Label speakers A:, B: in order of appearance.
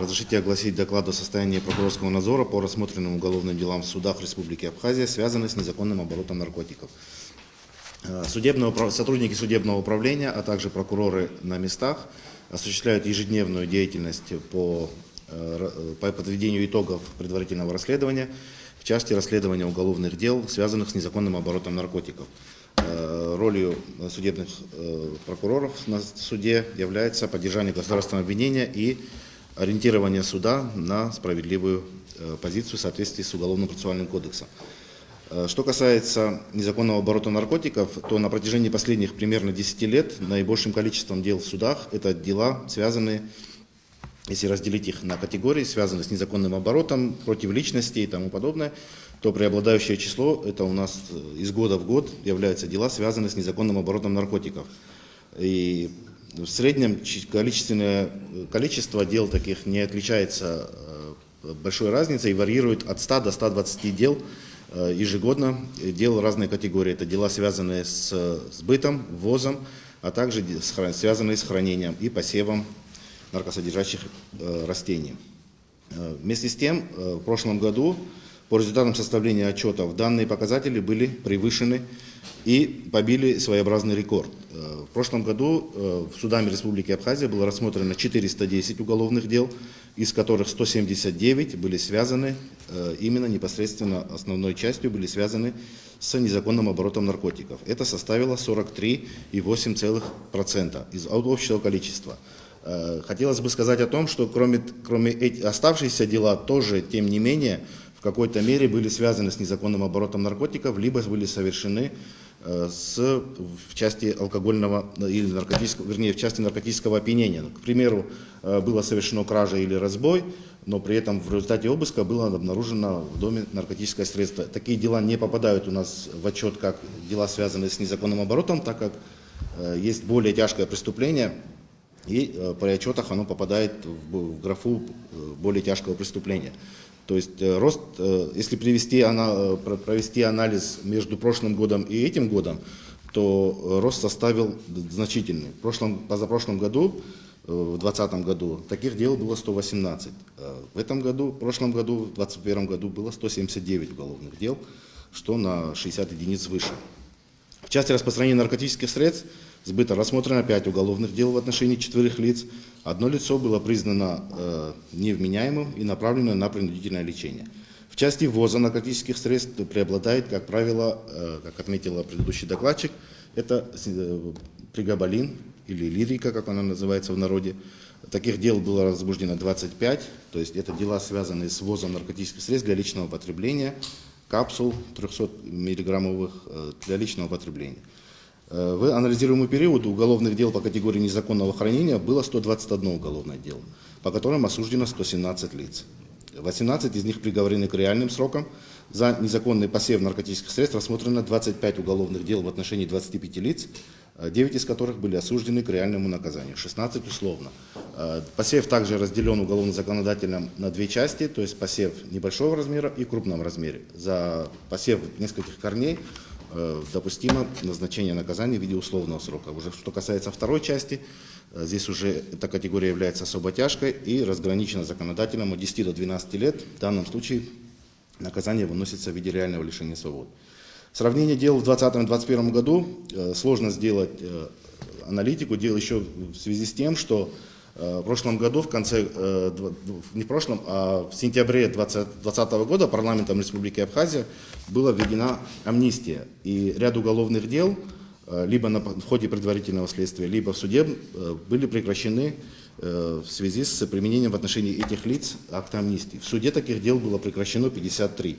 A: Разрешите огласить доклад о состоянии прокурорского надзора по рассмотренным уголовным делам в судах Республики Абхазия, связанных с незаконным оборотом наркотиков. Сотрудники судебного управления, а также прокуроры на местах осуществляют ежедневную деятельность по подведению итогов предварительного расследования в части расследования уголовных дел, связанных с незаконным оборотом наркотиков. Ролью судебных прокуроров на суде является поддержание государственного обвинения и ориентирование суда на справедливую позицию в соответствии с Уголовно-процессуальным кодексом. Что касается незаконного оборота наркотиков, то на протяжении последних примерно 10 лет наибольшим количеством дел в судах это дела, связанные, если разделить их на категории, связанные с незаконным оборотом, против личности и тому подобное, то преобладающее число, это у нас из года в год, являются дела, связанные с незаконным оборотом наркотиков. И в среднем количество дел таких не отличается большой разницей и вариирует от 100 до 120 дел ежегодно. Дел разной категории. Это дела, связанные с сбытом, ввозом, а также связанные с хранением и посевом наркосодержащих растений. Вместе с тем, в прошлом году по результатам составления отчетов данные показатели были превышены и побили своеобразный рекорд. В прошлом году в судами Республики Абхазия было рассмотрено 410 уголовных дел, из которых 179 были связаны, именно непосредственно основной частью были связаны с незаконным оборотом наркотиков. Это составило 43,8% из общего количества. Хотелось бы сказать о том, что кроме оставшихся дела тоже, тем не менее, в какой-то мере были связаны с незаконным оборотом наркотиков, либо были совершены в части алкогольного или наркотического, вернее, в части наркотического опьянения. К примеру, было совершено кража или разбой, но при этом в результате обыска было обнаружено в доме наркотическое средство. Такие дела не попадают у нас в отчет как дела, связанные с незаконным оборотом, так как есть более тяжкое преступление, и при отчетах оно попадает в графу более тяжкого преступления. То есть рост, если провести анализ между прошлым годом и этим годом, то рост составил значительный. Позапрошлом году, в 2020 году, таких дел было 118. В прошлом году, в 2021 году было 179 уголовных дел, что на 60 единиц выше. В части распространения наркотических средств сбыта рассмотрено 5 уголовных дел в отношении 4 лиц. Одно лицо было признано невменяемым и направлено на принудительное лечение. В части ввоза наркотических средств преобладает, как правило, как отметила предыдущий докладчик, это прегабалин или лирика, как она называется в народе. Таких дел было возбуждено 25, то есть это дела, связанные с ввозом наркотических средств для личного потребления, капсул 300-миллиграммовых для личного потребления. В анализируемый период уголовных дел по категории незаконного хранения было 121 уголовное дело, по которым осуждено 117 лиц. 18 из них приговорены к реальным срокам. За незаконный посев наркотических средств рассмотрено 25 уголовных дел в отношении 25 лиц, 9 из которых были осуждены к реальному наказанию, 16 условно. Посев также разделен уголовно-законодательно на две части, то есть посев небольшого размера и крупном размере. За посев нескольких корней допустимо назначение наказания в виде условного срока. Уже что касается второй части, здесь уже эта категория является особо тяжкой и разграничена законодателем от 10 до 12 лет. В данном случае наказание выносится в виде реального лишения свободы. Сравнение дел в 2020-2021 году сложно сделать аналитику, дело еще в связи с тем, что в прошлом году, в сентябре 2020 года парламентом Республики Абхазия была введена амнистия. И ряд уголовных дел, либо в ходе предварительного следствия, либо в суде, были прекращены в связи с применением в отношении этих лиц акта амнистии. В суде таких дел было прекращено 53.